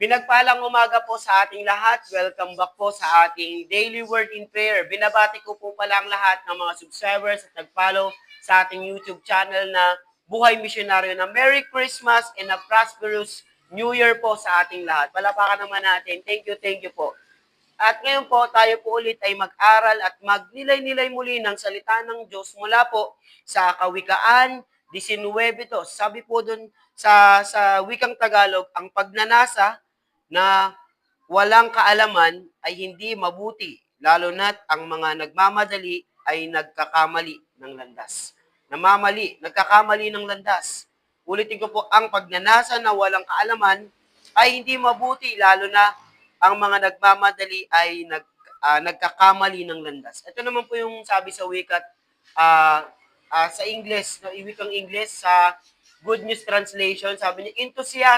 Pinagpalang umaga po sa ating lahat. Welcome back po sa ating Daily Word in Prayer. Binabati ko po pala ang lahat ng mga subscribers at nag-follow sa ating YouTube channel na Buhay Misyonaryo na Merry Christmas and a prosperous New Year po sa ating lahat. Palapakan naman natin. Thank you po. At ngayon po, tayo po ulit ay mag-aral at magnilay-nilay muli ng salita ng Diyos mula po sa Kawikaan 19 to. Sabi po dun sa wikang Tagalog, ang pagnanasa na walang kaalaman ay hindi mabuti, lalo na't ang mga nagmamadali ay nagkakamali ng landas. Nagkakamali ng landas. Ulitin ko po, ang pagnanasa na walang kaalaman ay hindi mabuti, lalo na ang mga nagmamadali ay nagkakamali ng landas. Ito naman po yung sabi sa wikat sa English, no, wikang English sa Good News Translation, sabi niya, enthusiasm